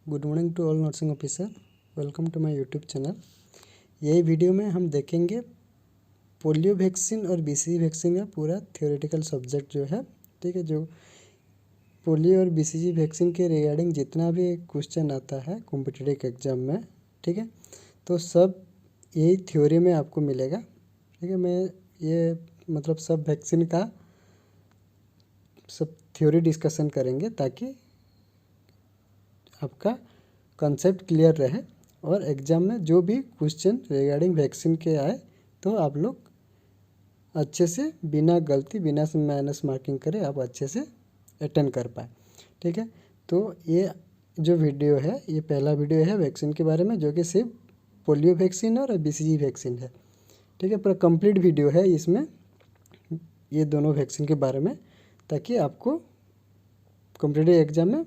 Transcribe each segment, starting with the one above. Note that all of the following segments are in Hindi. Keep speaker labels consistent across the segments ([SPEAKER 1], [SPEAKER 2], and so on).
[SPEAKER 1] Good morning to all nursing officer. Welcome to my YouTube channel. यही वीडियो में हम देखेंगे पोलियो वैक्सीन और बीसीजी वैक्सीन का पूरा थ्योरेटिकल सब्जेक्ट जो है, ठीक है। जो पोलियो और बीसीजी वैक्सीन के रिगार्डिंग जितना भी क्वेश्चन आता है कॉम्पिटिटिव एग्जाम में, ठीक है, तो सब यही थ्योरी में आपको मिलेगा, ठीक है। मैं ये मतलब सब वैक्सीन का सब थ्योरी डिस्कशन करेंगे ताकि आपका कंसेप्ट क्लियर रहे और एग्ज़ाम में जो भी क्वेश्चन रिगार्डिंग वैक्सीन के आए तो आप लोग अच्छे से बिना गलती बिना माइनस मार्किंग करे आप अच्छे से अटेंड कर पाए, ठीक है। तो ये जो वीडियो है ये पहला वीडियो है वैक्सीन के बारे में, जो कि सिर्फ पोलियो वैक्सीन और बीसीजी वैक्सीन है, ठीक है। पूरा कंप्लीट वीडियो है इसमें ये दोनों वैक्सीन के बारे में, ताकि आपको कॉम्पिटिटिव एग्जाम में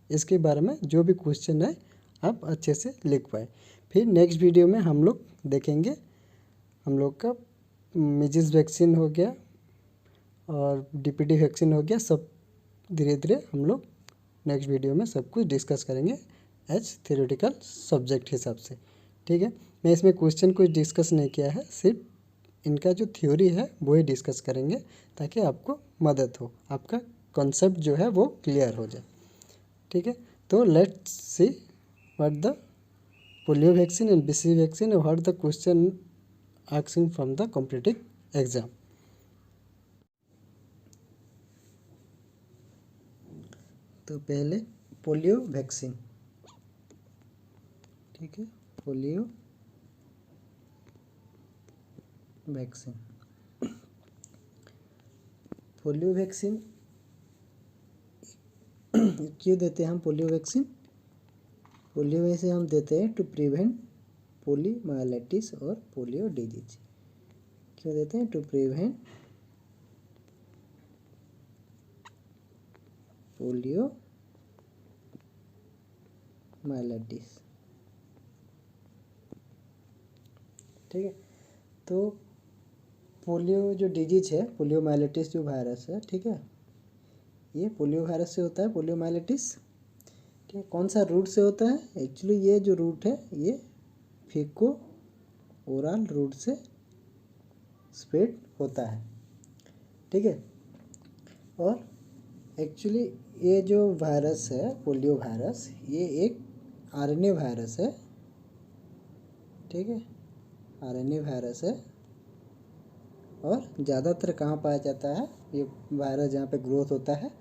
[SPEAKER 1] इसके बारे में जो भी क्वेश्चन है आप अच्छे से लिख पाए। फिर नेक्स्ट वीडियो में हम लोग देखेंगे हम लोग का मीजल्स वैक्सीन हो गया और डीपीटी वैक्सीन हो गया, सब धीरे धीरे हम लोग नेक्स्ट वीडियो में सब कुछ डिस्कस करेंगे एज थ्योरेटिकल सब्जेक्ट हिसाब से, ठीक है। मैं इसमें क्वेश्चन कुछ डिस्कस नहीं किया है, सिर्फ इनका जो थ्योरी है वो ही डिस्कस करेंगे ताकि आपको मदद हो, आपका कॉन्सेप्ट जो है वो क्लियर हो जाए, ठीक है। तो let's see what the polio vaccine and BCG vaccine and what the question asking from the competitive exam. तो पहले पोलियो वैक्सीन, ठीक है, पोलियो वैक्सीन। पोलियो वैक्सीन क्यों देते हैं हम पोलियो वैक्सीन? पोलियो वैसे हम देते हैं टू प्रिवेंट पोलीमाइलाइटिस और पोलियो डिजीज। क्यों देते हैं? टू प्रिवेंट पोलियो माइलाइटिस, ठीक है। तो पोलियो जो डिजीज है, पोलियो माइलाइटिस जो वायरस है, ठीक है, ये पोलियो वायरस से होता है, पोलियो माइलाइटिस, ठीक है। कौन सा रूट से होता है? एक्चुअली ये जो रूट है ये फीको ओरल रूट से स्प्रेड होता है, ठीक है। और एक्चुअली ये जो वायरस है पोलियो वायरस, ये एक आरएनए वायरस है, ठीक है, आरएनए वायरस है। और ज़्यादातर कहाँ पाया जाता है ये वायरस? जहाँ पे ग्रोथ होता है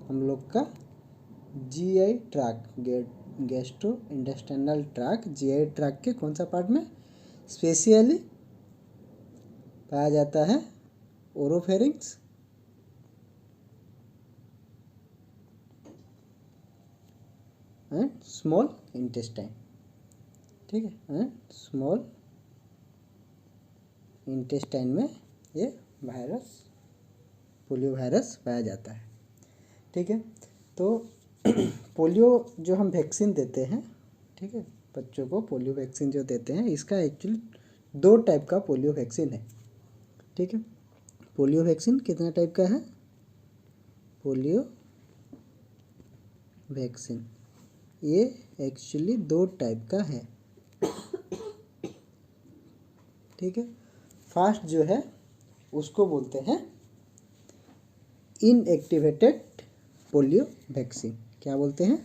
[SPEAKER 1] हम लोग का GI tract, gastro intestinal tract, GI tract के कौन सा पार्ट में स्पेशली पाया जाता है? ओरोफेरिंक्स एंड स्मॉल इंटेस्टाइन, ठीक है, एंड स्मॉल इंटेस्टाइन में ये वायरस पोलियो वायरस पाया जाता है, ठीक है। तो पोलियो जो हम वैक्सीन देते हैं, ठीक है, बच्चों को पोलियो वैक्सीन जो देते हैं, इसका एक्चुअली दो टाइप का पोलियो वैक्सीन है, ठीक है। पोलियो वैक्सीन कितना टाइप का है? पोलियो वैक्सीन ये एक्चुअली दो टाइप का है, ठीक है। फर्स्ट जो है उसको बोलते हैं इनएक्टिवेटेड पोलियो वैक्सीन। क्या बोलते हैं?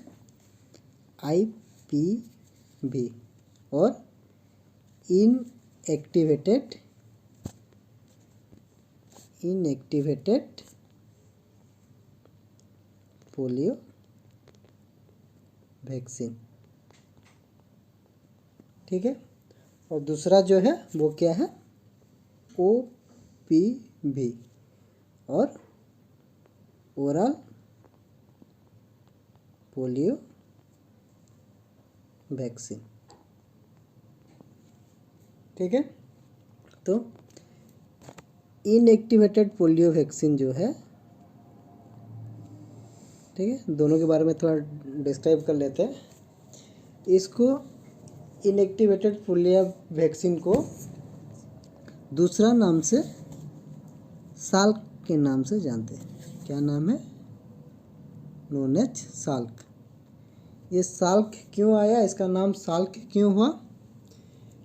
[SPEAKER 1] आईपीवी। और इनएक्टिवेटेड पोलियो वैक्सीन, ठीक है। और दूसरा जो है वो क्या है? ओपीवी और ओरल पोलियो वैक्सीन, ठीक है। तो इनएक्टिवेटेड पोलियो वैक्सीन जो है, ठीक है, दोनों के बारे में थोड़ा डिस्क्राइब कर लेते हैं। इसको इनएक्टिवेटेड पोलियो वैक्सीन को दूसरा नाम से साल्क के नाम से जानते हैं। क्या नाम है? Known as Salk. ये साल्क क्यों आया, इसका नाम साल्क क्यों हुआ?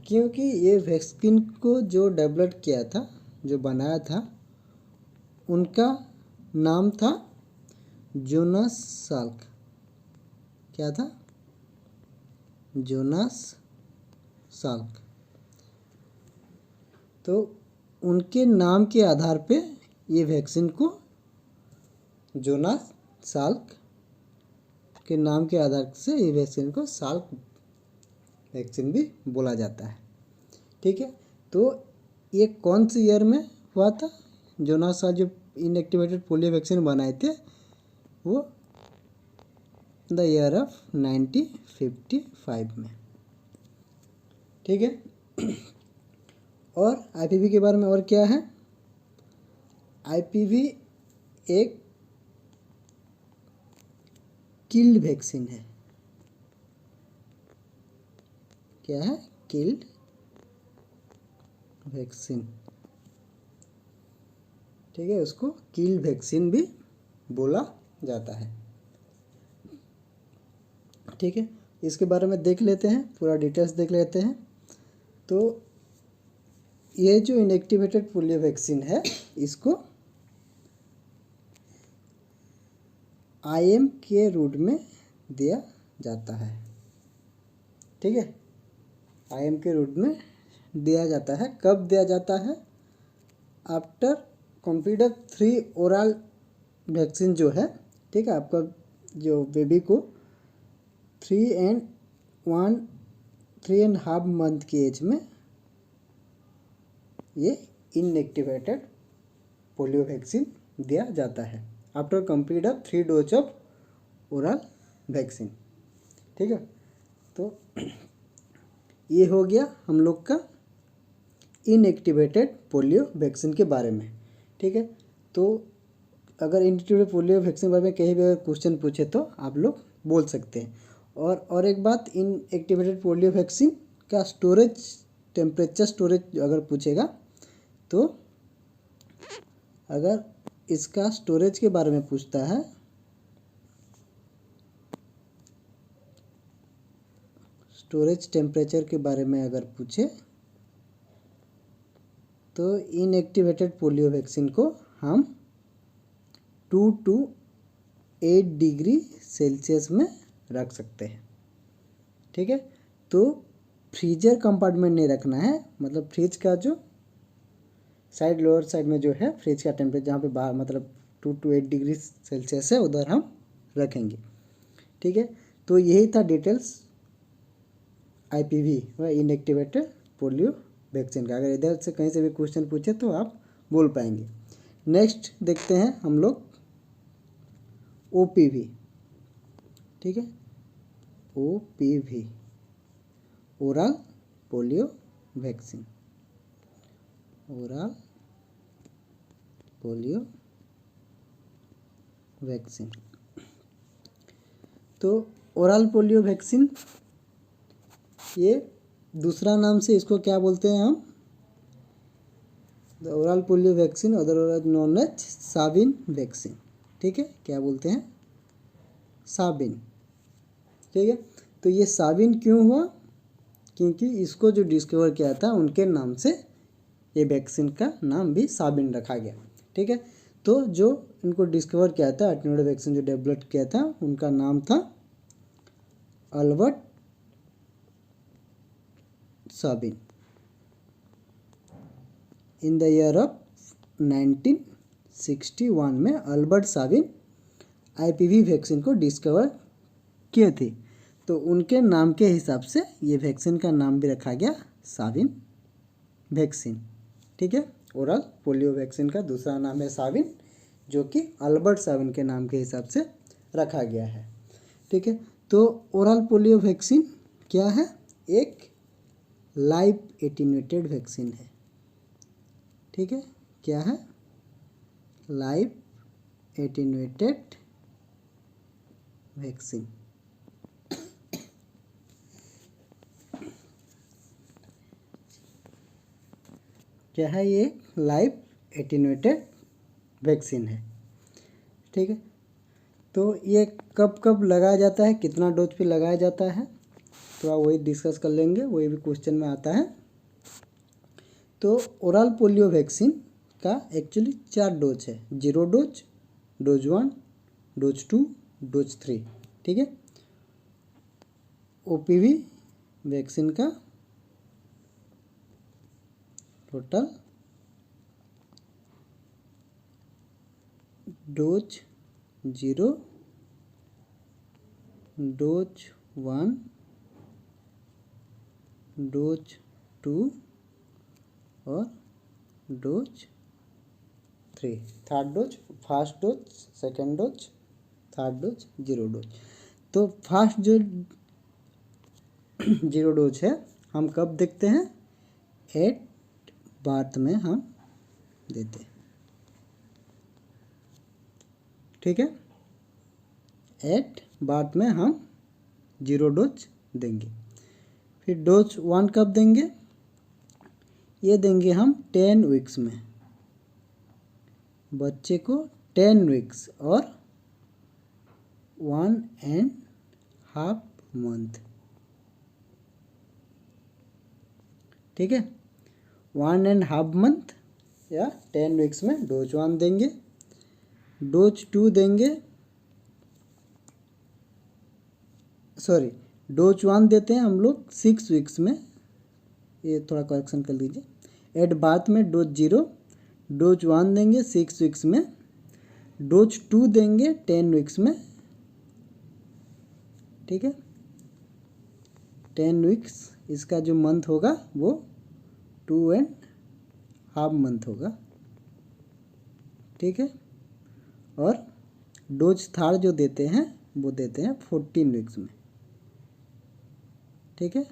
[SPEAKER 1] क्योंकि ये वैक्सीन को जो डेवलप किया था, जो बनाया था, उनका नाम था जोनास साल्क। क्या था? Jonas Salk. तो उनके नाम के आधार पे ये वैक्सीन को जोनास साल्क के नाम के आधार से ये वैक्सीन को साल्क वैक्सीन भी बोला जाता है। ठीक है, तो ये कौन से ईयर में हुआ था? जोनास साल्क जो इनएक्टिवेटेड पोलियो वैक्सीन बनाए थे वो द ईयर ऑफ 1955 में। ठीक है। और आईपीवी के बारे में और क्या है? आईपीवी एक किल्ड वैक्सीन है। क्या है? Killed vaccine. ठीक है, उसको किल्ड वैक्सीन भी बोला जाता है। ठीक है, इसके बारे में देख लेते हैं, पूरा डिटेल्स देख लेते हैं। तो ये जो इनएक्टिवेटेड पोलियो वैक्सीन है, इसको आईएम के रूट में दिया जाता है। ठीक है, आईएम के रूट में दिया जाता है। कब दिया जाता है? आफ्टर कंप्लीट 3 ओरल वैक्सीन जो है, ठीक है, आपका जो बेबी को 3.5 मंथ की एज में ये इनएक्टिवेटेड पोलियो वैक्सीन दिया जाता है after complete 3 dose of oral vaccine. ठीक है, तो ये हो गया हम लोग का इनएक्टिवेटेड पोलियो वैक्सीन के बारे में। ठीक है, तो अगर इनएक्टिवेटेड पोलियो वैक्सीन के बारे में कहीं भी अगर क्वेश्चन पूछे तो आप लोग बोल सकते हैं। और एक बात, इनएक्टिवेटेड पोलियो वैक्सीन का स्टोरेज, टेम्परेचर स्टोरेज अगर पूछेगा तो अगर इसका स्टोरेज के बारे में पूछता है, स्टोरेज टेम्परेचर के बारे में अगर पूछे तो इनएक्टिवेटेड पोलियो वैक्सीन को हम 2 to 8 डिग्री सेल्सियस में रख सकते हैं। ठीक है, तो फ्रीजर कंपार्टमेंट नहीं रखना है, मतलब फ्रिज का जो साइड, लोअर साइड में जो है फ्रिज का टेम्परेचर, जहाँ पे बाहर मतलब 2 to 8 डिग्री सेल्सियस है, उधर हम रखेंगे। ठीक है, तो यही था डिटेल्स आईपीवी व इनएक्टिवेटेड पोलियो वैक्सीन का। अगर इधर से कहीं से भी क्वेश्चन पूछे तो आप बोल पाएंगे। नेक्स्ट देखते हैं हम लोग ओपीवी। ठीक है, OPV oral polio vaccine, oral polio vaccine. तो ओरल पोलियो वैक्सीन, ये दूसरा नाम से इसको क्या बोलते हैं हम? The oral polio vaccine otherwise known as Sabin vaccine. ठीक है, क्या बोलते हैं? साबिन। ठीक है, तो ये साबिन क्यों हुआ? क्योंकि इसको जो डिस्कवर किया था उनके नाम से ये वैक्सीन का नाम भी साबिन रखा गया। ठीक है, तो जो इनको डिस्कवर किया था, एटेन्यूएटेड वैक्सीन जो डेवलप किया था, उनका नाम था Albert Sabin. In the year of 1961 में अल्बर्ट साबिन आईपीवी वैक्सीन को डिस्कवर किए थे, तो उनके नाम के हिसाब से ये वैक्सीन का नाम भी रखा गया साबिन वैक्सीन। ठीक है, ओरल पोलियो वैक्सीन का दूसरा नाम है साबिन, जो कि अल्बर्ट साबिन के नाम के हिसाब से रखा गया है। ठीक है, तो ओरल पोलियो वैक्सीन क्या है? एक लाइव एटेन्यूएटेड वैक्सीन है। ठीक है, क्या है? Live attenuated vaccine. क्या है? ये लाइव एटेन्यूएटेड वैक्सीन है। ठीक है, तो ये कब कब लगाया जाता है, कितना डोज पे लगाया जाता है, तो वही डिस्कस कर लेंगे, वही भी क्वेश्चन में आता है। तो ओरल पोलियो वैक्सीन का एक्चुअली 4 डोज है, 0 डोज, डोज 1, डोज 2, डोज 3। ठीक है। ओपीवी वैक्सीन का टोटल डोज 0, डोज 1, डोज 2 और dose 3। Third dose, first dose, second dose, third dose, 0 dose. तो फर्स्ट जो 0 डोज है हम कब देखते हैं, 8 बर्थ में हम देते हैं। ठीक है, 8 बर्थ में हम 0 डोज देंगे। फिर डोज 1 कब देंगे, ये देंगे हम 10 वीक्स में, बच्चे को 10 वीक्स और 1.5 मंथ। ठीक है, 1.5 मंथ या 10 वीक्स में डोज 1 देंगे। डोज 2 देंगे, सॉरी डोज 1 देते हैं हम लोग 6 वीक्स में, ये थोड़ा करेक्शन कर लीजिए। 8 बर्थ में डोज 0, डोज 1 देंगे 6 वीक्स में, डोज 2 देंगे 10 वीक्स में। ठीक है, 10 वीक्स इसका जो मंथ होगा वो 2.5 मंथ होगा। ठीक है, और डोज 3 जो देते हैं वो देते हैं 14 वीक्स में। ठीक है,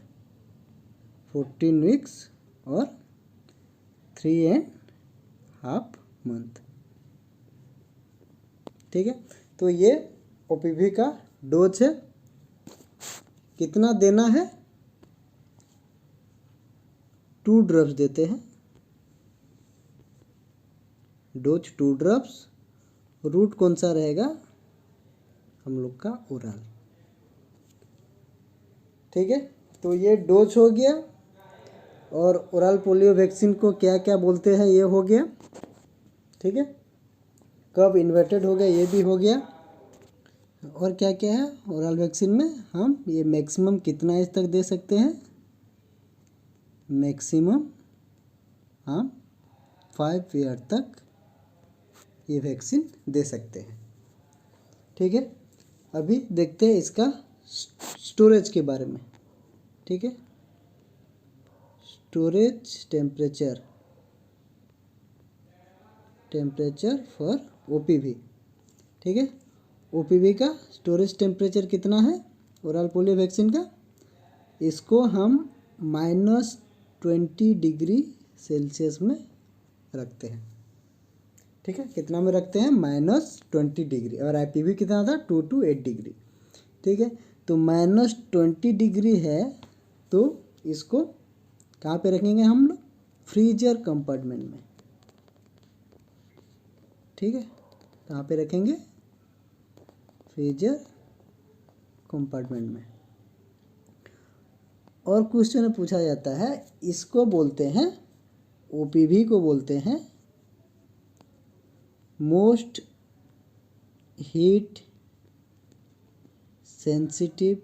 [SPEAKER 1] 14 वीक्स और 3.5 मंथ। ठीक है, तो ये ओपीवी का डोज है। कितना देना है, 2 ड्रॉप्स देते हैं, डोज 2 ड्रॉप्स। रूट कौन सा रहेगा, हम लोग का ओरल। ठीक है, तो ये डोज हो गया। और ओरल पोलियो वैक्सीन को क्या क्या बोलते हैं ये हो गया। ठीक है, कब इन्वर्टेड हो गया ये भी हो गया। और क्या क्या है ओरल वैक्सीन में, हम ये मैक्सिमम कितना एज तक दे सकते हैं, मैक्सिमम हम 5 ईयर तक ये वैक्सीन दे सकते हैं। ठीक है, अभी देखते हैं इसका स्टोरेज के बारे में। ठीक है, स्टोरेज टेम्परेचर फॉर ओपीवी। ठीक है, ओपीवी का स्टोरेज टेम्परेचर कितना है ओरल पोलियो वैक्सीन का, इसको हम -20 डिग्री सेल्सियस में रखते हैं। ठीक है, कितना में रखते हैं, -20 डिग्री। और आईपीवी कितना था, 2 to 8 डिग्री। ठीक है, तो -20 डिग्री है तो इसको कहाँ पे रखेंगे हम लोग, फ्रीजर कंपार्टमेंट में। ठीक है, कहाँ पे रखेंगे, फ्रीजर कंपार्टमेंट में। और क्वेश्चन में पूछा जाता है, इसको बोलते हैं, ओपीवी को बोलते हैं मोस्ट हीट सेंसिटिव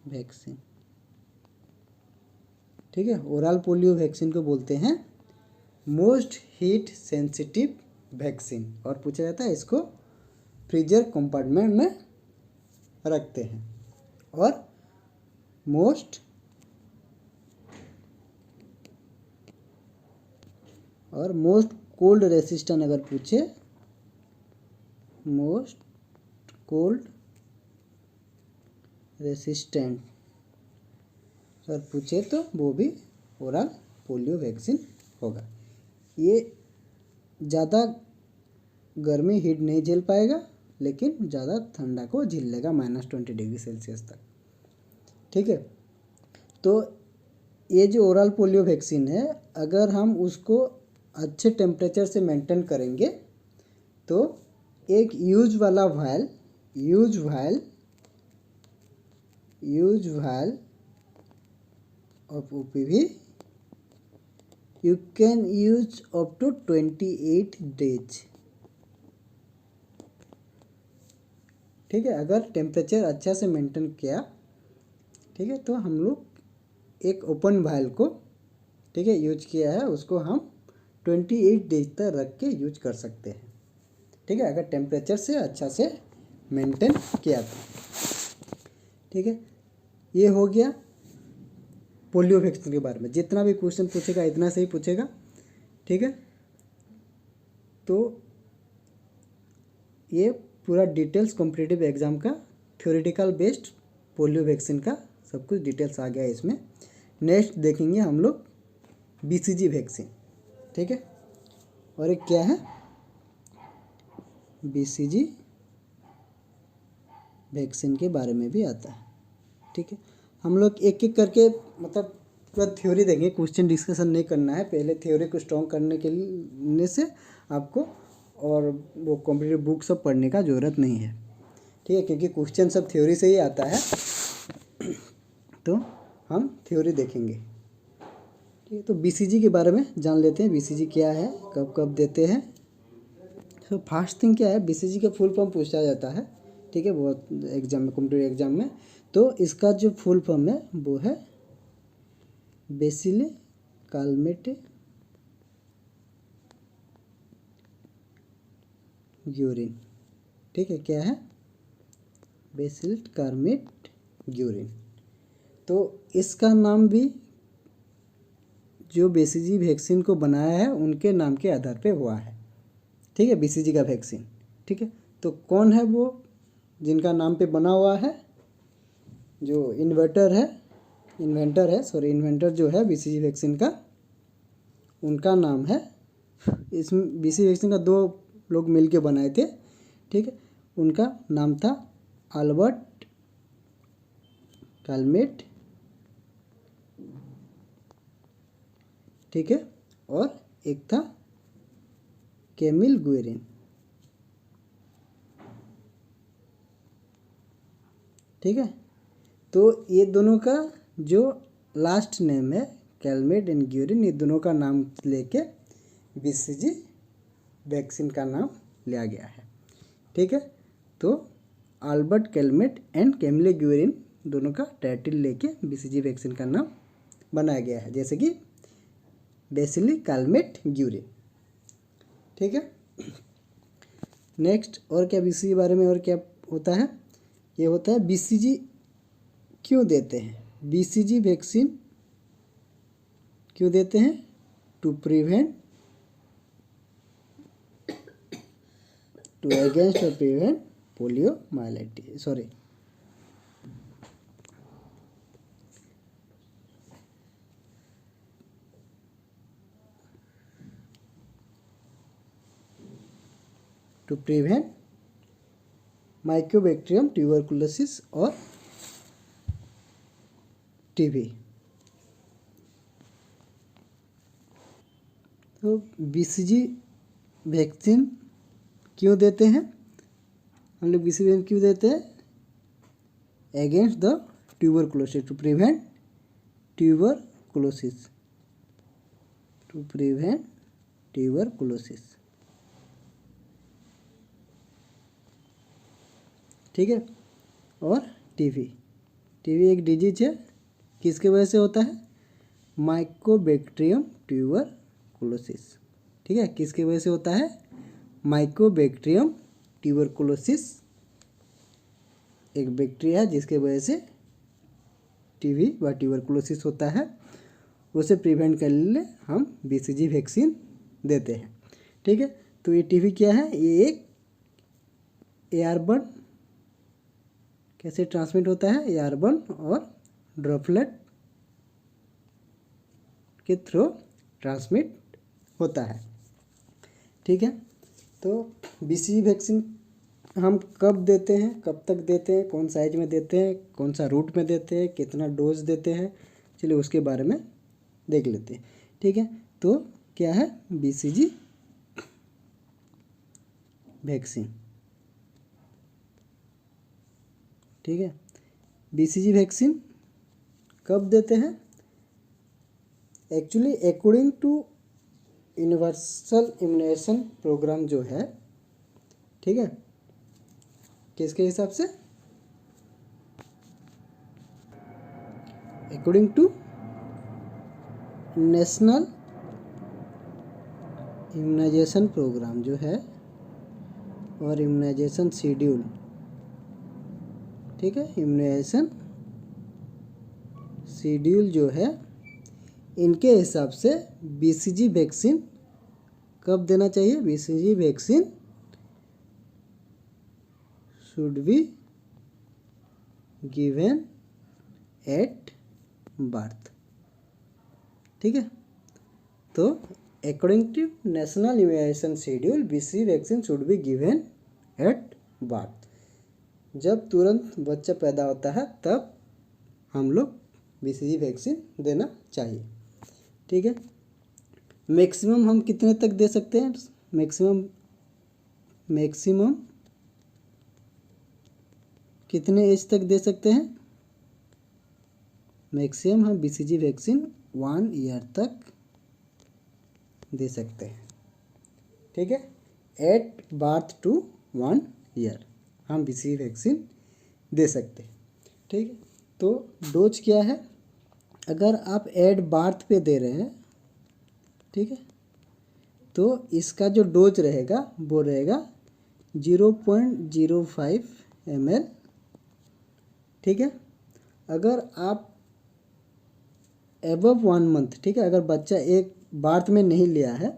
[SPEAKER 1] वैक्सीन। ठीक है, ओरल पोलियो वैक्सीन को बोलते हैं मोस्ट हीट सेंसिटिव वैक्सीन। और पूछा जाता है इसको फ्रीजर कंपार्टमेंट में रखते हैं। और मोस्ट कोल्ड रेसिस्टेंट अगर पूछे, मोस्ट कोल्ड रेसिस्टेंट अगर पूछे तो वो भी ओरल पोलियो वैक्सीन होगा। ये ज़्यादा गर्मी हीट नहीं झेल पाएगा, लेकिन ज़्यादा ठंडा को झेल लेगा -20 डिग्री सेल्सियस तक। ठीक है, तो ये जो ओरल पोलियो वैक्सीन है, अगर हम उसको अच्छे टेम्परेचर से मेंटेन करेंगे तो एक यूज वाला vial of OPV you can use up to 28 days. ठीक है, अगर टेम्परेचर अच्छा से मेंटेन किया, ठीक है, तो हम लोग एक ओपन वायल को, ठीक है, यूज किया है, उसको हम 28 डेज तक रख के यूज कर सकते हैं। ठीक है, अगर टेम्परेचर से अच्छा से मेंटेन किया तो। ठीक है, ये हो गया पोलियो वैक्सीन के बारे में। जितना भी क्वेश्चन पूछेगा इतना से ही पूछेगा। ठीक है, तो ये पूरा डिटेल्स कॉम्पिटिटिव एग्जाम का थ्योरेटिकल बेस्ड पोलियो वैक्सीन का सब कुछ डिटेल्स आ गया है इसमें। नेक्स्ट देखेंगे हम लोग बीसीजी वैक्सीन। ठीक है, और एक क्या है, बीसीजी वैक्सीन के बारे में भी आता है। ठीक है, हम लोग एक एक करके मतलब पूरा थ्योरी देंगे, क्वेश्चन डिस्कशन नहीं करना है। पहले थ्योरी को स्ट्रॉन्ग करने के लिए से आपको और वो कॉम्पिटिटिव बुक सब पढ़ने का ज़रूरत नहीं है। ठीक है, क्योंकि क्वेश्चन सब थ्योरी से ही आता है। तो हम थ्योरी देखेंगे। ठीक है, तो बीसीजी के बारे में जान लेते हैं। बीसीजी क्या है, कब कब देते हैं। तो फर्स्ट थिंग क्या है, बीसीजी का फुल फॉर्म पूछा जाता है। ठीक है, बहुत एग्जाम में, कॉम्पिटिटिव एग्जाम में। तो इसका जो फुल फॉर्म है वो है बेसिले कालमेट ग्यूरिन। ठीक है, क्या है, बेसिल कार्मेट ग्यूरिन। तो इसका नाम भी जो बीसीजी वैक्सीन को बनाया है उनके नाम के आधार पे हुआ है। ठीक है, बीसीजी का वैक्सीन। ठीक है, तो कौन है वो जिनका नाम पे बना हुआ है, जो इन्वेंटर जो है बीसीजी वैक्सीन का, उनका नाम है, इसमें बीसीजी वैक्सीन का 2 लोग मिलके बनाए थे। ठीक है, उनका नाम था अल्बर्ट कालमेट। ठीक है, और एक था कैमिल गुएरिन। ठीक है, तो ये दोनों का जो लास्ट नेम है कैलमेट एंड ग्यूरिन, ये दोनों का नाम लेके बीसीजी वैक्सीन का नाम लिया गया है। ठीक है, तो Albert Calmette and camel Guérin दोनों का टाइटल लेके बीसीजी वैक्सीन का नाम बनाया गया है, जैसे कि बेसिली कालमेट ग्यूरिन। ठीक है, नेक्स्ट और क्या बीसीजी के बारे में और क्या होता है, ये होता है बीसीजी क्यों देते हैं। बीसीजी वैक्सीन क्यों देते हैं, टू प्रिवेंट टू अगेंस्ट और prevent polio myelitis, sorry to prevent mycobacterium tuberculosis और टीबी। तो बीसीजी वैक्सीन क्यों देते हैं, हम लोग बीसीजी वैक्सीन क्यों देते हैं, against the tuberculosis, to prevent tuberculosis, to prevent tuberculosis. ठीक है, और टीबी एक डिजीज है, किसके वजह से होता है, माइकोबैक्टीरियम ट्यूबरकुलोसिस। ठीक है, किसकी वजह से होता है, माइकोबैक्टीरियम ट्यूबरकुलोसिस एक बैक्टीरिया है जिसके वजह से टीबी व ट्यूबरकुलोसिस होता है। उसे प्रिवेंट करने लिए हम बीसीजी वैक्सीन देते हैं। ठीक है, तो ये टीबी क्या है, ये एक एयरबर्न, कैसे ट्रांसमिट होता है, एयरबर्न और ड्रॉपलेट के थ्रू ट्रांसमिट होता है। ठीक है, तो बीसीजी वैक्सीन हम कब देते हैं, कब तक देते हैं, कौन साइज में देते हैं, कौन सा रूट में देते हैं, कितना डोज देते हैं, चलिए उसके बारे में देख लेते हैं। ठीक है, तो क्या है, बीसीजी वैक्सीन, ठीक है। BCG वैक्सीन कब देते हैं? Actually according to universal immunisation programme जो है, ठीक है, किसके हिसाब से? According to national immunisation programme जो है और इम्यूनाइजेशन शेड्यूल, ठीक है, इम्यूनाइजेशन शेड्यूल जो है, इनके हिसाब से BCG वैक्सीन कब देना चाहिए? BCG vaccine should be given at birth, ठीक है। तो according to national immunisation schedule BCG vaccine should be given at birth. जब तुरंत बच्चा पैदा होता है तब हम लोग BCG वैक्सीन देना चाहिए, ठीक है। मैक्सिमम हम कितने तक दे सकते हैं? मैक्सिमम कितने एज तक दे सकते हैं? मैक्सिमम हम BCG वैक्सीन 1 ईयर तक दे सकते हैं, ठीक है। एट बर्थ टू 1 ईयर हम BCG वैक्सीन दे सकते हैं, ठीक है। तो डोज क्या है? अगर आप एट बर्थ पे दे रहे हैं, ठीक है, तो इसका जो डोज रहेगा वो रहेगा 0.05 ml, ठीक है। अगर आप एबव 1 मंथ, ठीक है, अगर बच्चा एक बर्थ में नहीं लिया है,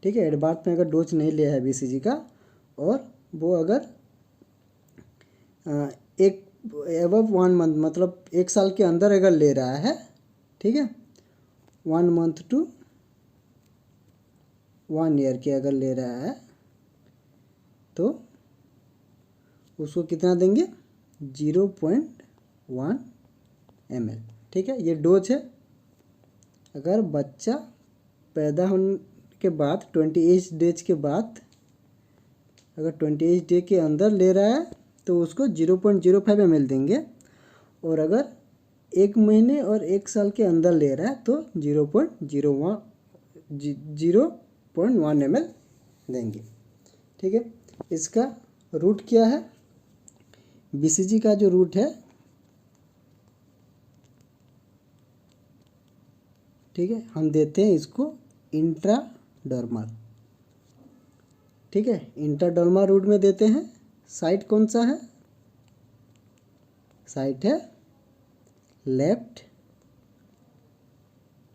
[SPEAKER 1] ठीक है, एट बर्थ में अगर डोज नहीं लिया है BCG का, और वो अगर एक एबव 1 मंथ मतलब 1 साल के अंदर अगर ले रहा है, ठीक है, 1 मंथ टू 1 ईयर के अगर ले रहा है तो उसको कितना देंगे? 0.1 ml, ठीक है। ये डोज है। अगर बच्चा पैदा होने के बाद 28 डेज के बाद अगर 28 डे के अंदर ले रहा है तो उसको 0.05 ml देंगे, और अगर 1 महीने और 1 साल के अंदर ले रहा है तो 0.1 ml देंगे, ठीक है। इसका रूट क्या है? BCG का जो रूट है, ठीक है, हम देते हैं इसको इंट्राडर्मल, ठीक है, इंट्राडर्मल रूट में देते हैं। साइट कौन सा है? साइट है लेफ्ट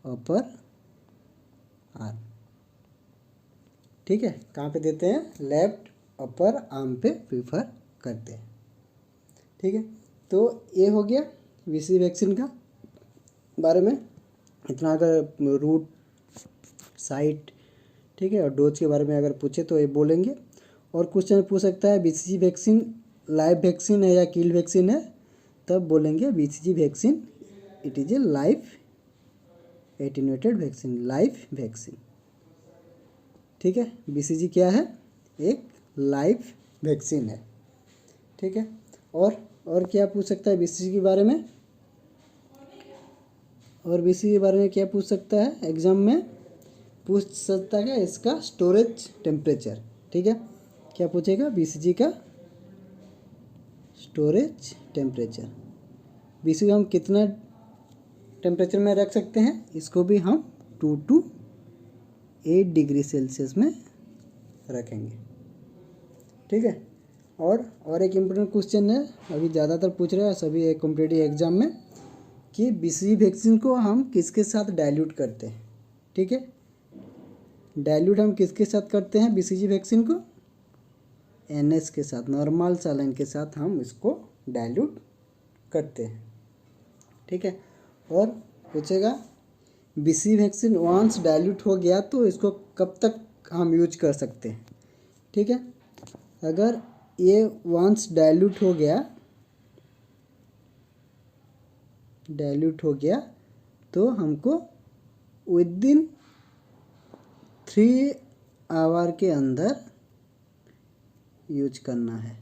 [SPEAKER 1] अपर आर्म, ठीक है। कहाँ पे देते हैं? लेफ्ट अपर आर्म पे प्रीफर करते हैं, ठीक है। तो ये हो गया BCG वैक्सीन का बारे में इतना। अगर रूट, साइट, ठीक है, और डोज के बारे में अगर पूछे तो ये बोलेंगे। और क्वेश्चन पूछ सकता है BCG वैक्सीन लाइव वैक्सीन है या किल वैक्सीन है, तब बोलेंगे BCG vaccine it is a live attenuated vaccine, live vaccine, ठीक है। BCG क्या है? एक लाइव वैक्सीन है, ठीक है। और क्या पूछ सकता है BCG के बारे में? और BCG के बारे में क्या पूछ सकता है? एग्जाम में पूछ सकता है इसका स्टोरेज टेम्परेचर, ठीक है। क्या पूछेगा? BCG का स्टोरेज टेम्परेचर। BCG हम कितना टेम्परेचर में रख सकते हैं? इसको भी हम 2 to 8 डिग्री सेल्सियस में रखेंगे, ठीक है। और एक इम्पोर्टेंट क्वेश्चन है, अभी ज़्यादातर पूछ रहे हैं सभी कॉम्पिटिटिव एग्जाम में, कि BCG वैक्सीन को हम किसके साथ डाइल्यूट करते हैं, ठीक है। डाइल्यूट हम किसके साथ करते हैं BCG वैक्सीन को? NS के साथ, नॉर्मल सलाइन के साथ हम इसको डाइल्यूट करते हैं, ठीक है। और पूछेगा BCG वैक्सीन वंस डाइल्यूट हो गया तो इसको कब तक हम यूज कर सकते हैं, ठीक है। अगर ये वंस डाइल्यूट हो गया तो हमको विदिन 3 आवर के अंदर यूज करना है।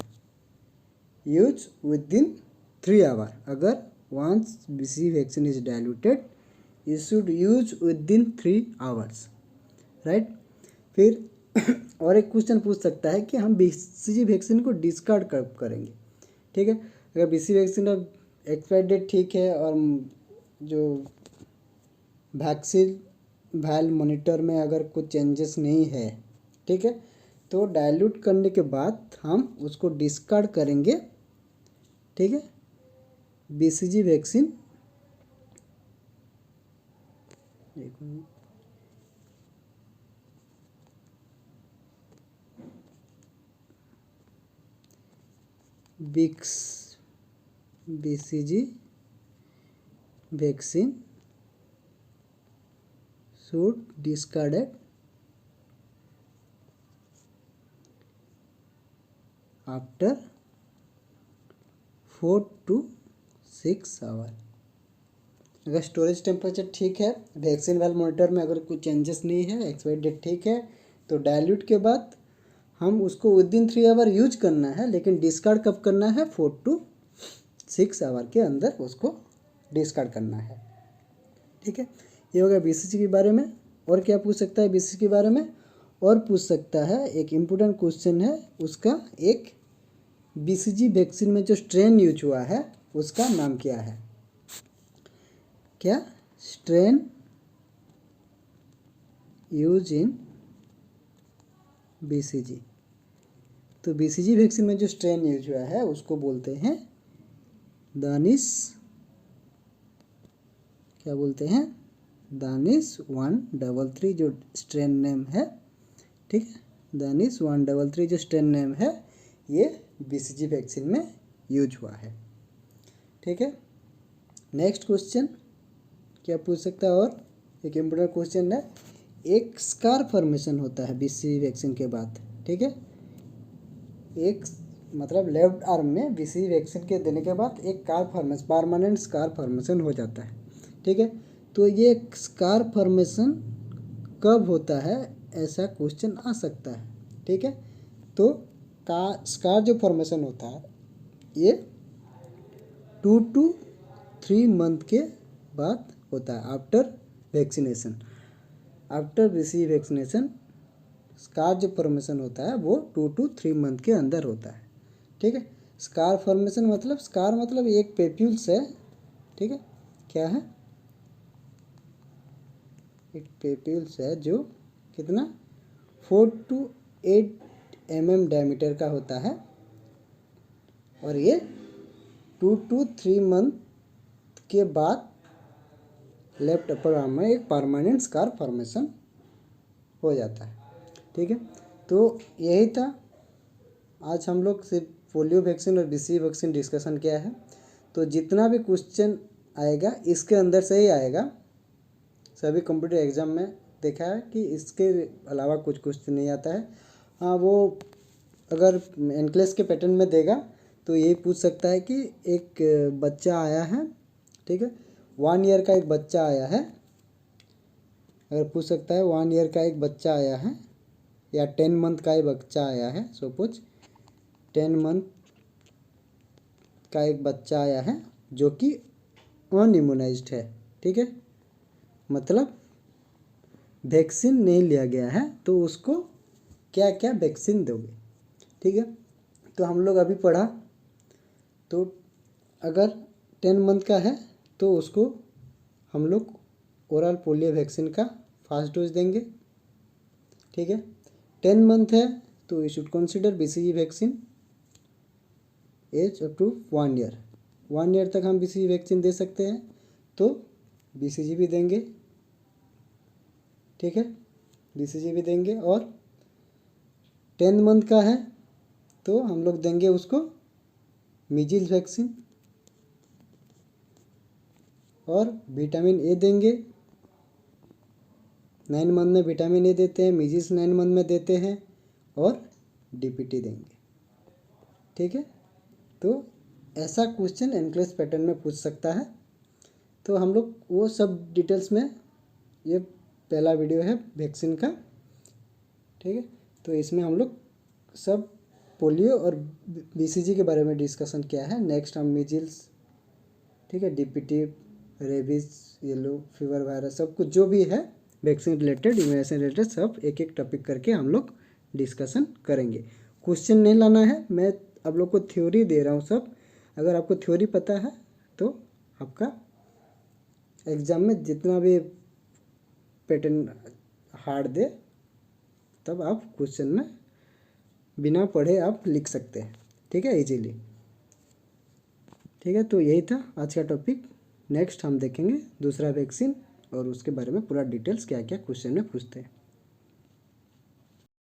[SPEAKER 1] Use within 3 hour. अगर once BCG vaccine is diluted you should use within 3 hours, right. फिर और एक क्वेश्चन पूछ सकता है कि हम BCG वैक्सीन को डिस्कार्ड कब करेंगे, ठीक है। अगर BCG वैक्सीन अब एक्सपायर डेट ठीक है और जो वैक्सीन वायल मॉनिटर में अगर कुछ चेंजेस नहीं है, ठीक है, तो डाइल्यूट करने के बाद हम उसको डिस्कार्ड करेंगे, ठीक है। BCG vaccine BCG vaccine should discarded after 4 to 6 hour. अगर स्टोरेज टेम्परेचर ठीक है, वैक्सीन वाल मॉनिटर में अगर कुछ चेंजेस नहीं है, एक्सपायरी डेट ठीक है, तो डाइल्यूट के बाद हम उसको विद इन 3 आवर यूज करना है, लेकिन डिस्कार्ड कब करना है, 4 to 6 आवर के अंदर उसको डिस्कार्ड करना है, ठीक है। ये हो गया BCG के बारे में। और क्या पूछ सकता है BCG के बारे में, और पूछ सकता है, एक इम्पोर्टेंट क्वेश्चन है उसका, एक BCG वैक्सीन में जो स्ट्रेन यूज हुआ है उसका नाम क्या है, क्या स्ट्रेन यूज इन BCG। तो BCG वैक्सीन में जो स्ट्रेन यूज हुआ है उसको बोलते हैं दानिश, क्या बोलते हैं, दानिश 133 जो स्ट्रेन नेम है, ठीक है। दानिश 133 जो स्ट्रेन नेम है ये BCG वैक्सीन में यूज हुआ है, ठीक है। नेक्स्ट क्वेश्चन क्या पूछ सकता है, और एक इम्पोर्टेंट क्वेश्चन है, एक स्कार फॉर्मेशन होता है BCG वैक्सीन के बाद, ठीक है। एक मतलब लेफ्ट आर्म में BCG वैक्सीन के देने के बाद एक car formation, permanent scar formation हो जाता है, ठीक है। तो ये स्कार फॉर्मेशन कब होता है, ऐसा क्वेश्चन आ सकता है, ठीक है। तो स्कार जो फॉर्मेशन होता है ये 2 to 3 मंथ के बाद होता है, after vaccination. After BCG vaccination scar जो फॉर्मेशन होता है वो 2 to 3 मंथ के अंदर होता है, ठीक है। स्कार फॉर्मेशन मतलब, स्कार मतलब एक पेप्यूल्स है, ठीक है, क्या है, एक पेप्यूल्स है जो कितना 4 to 8 mm डायमीटर का होता है, और ये 2 to 3 मंथ के बाद लेफ्ट अपर आर्म में एक परमानेंट स्कार फॉर्मेशन हो जाता है, ठीक है। तो यही था, आज हम लोग सिर्फ पोलियो वैक्सीन और BCG वैक्सीन डिस्कशन किया है। तो जितना भी क्वेश्चन आएगा इसके अंदर से ही आएगा, सभी कंप्यूटर एग्जाम में देखा है कि इसके अलावा कुछ क्वेश्चन नहीं आता है। हाँ, वो अगर एनक्लेस के पैटर्न में देगा तो यही पूछ सकता है कि एक बच्चा आया है, ठीक है, 1 ईयर का एक बच्चा आया है, अगर पूछ सकता है 1 ईयर का एक बच्चा आया है या 10 मंथ का एक बच्चा आया है, सपोज 10 मंथ का एक बच्चा आया है जो कि अनइम्यूनाइज्ड है, ठीक है, मतलब वैक्सीन नहीं लिया गया है, तो उसको क्या क्या वैक्सीन दोगे, ठीक है। तो हम लोग अभी पढ़ा, तो अगर 10 मंथ का है तो उसको हम लोग ओरल पोलियो वैक्सीन का फर्स्ट डोज देंगे, ठीक है। 10 मंथ है तो we should consider BCG vaccine as up to 1 year. 1 year तक हम BCG वैक्सीन दे सकते हैं, तो BCG भी देंगे, ठीक है, BCG भी देंगे। और 10 मंथ का है तो हम लोग देंगे उसको मीजिल्स वैक्सीन और विटामिन ए देंगे। 9 मंथ में विटामिन ए देते हैं, मीजिल्स 9 मंथ में देते हैं, और DPT देंगे, ठीक है। तो ऐसा क्वेश्चन एनक्लेस पैटर्न में पूछ सकता है। तो हम लोग वो सब डिटेल्स में, ये पहला वीडियो है वैक्सीन का, ठीक है, तो इसमें हम लोग सब पोलियो और BCG के बारे में डिस्कशन किया है। नेक्स्ट हम मीजिल्स, ठीक है, DPT, rabies, yellow fever virus, सब कुछ जो भी है वैक्सीन रिलेटेड, इम्यूनाइजेशन रिलेटेड, सब एक एक टॉपिक करके हम लोग डिस्कशन करेंगे। क्वेश्चन नहीं लाना है, मैं आप लोग को थ्योरी दे रहा हूँ सब। अगर आपको थ्योरी पता है तो आपका एग्ज़ाम में जितना भी पैटर्न हार्ड दे तब आप क्वेश्चन में बिना पढ़े आप लिख सकते हैं, ठीक है, इजीली। ठीक है, तो यही था आज का टॉपिक। नेक्स्ट हम देखेंगे दूसरा वैक्सीन और उसके बारे में पूरा डिटेल्स क्या क्या क्वेश्चन में पूछते हैं।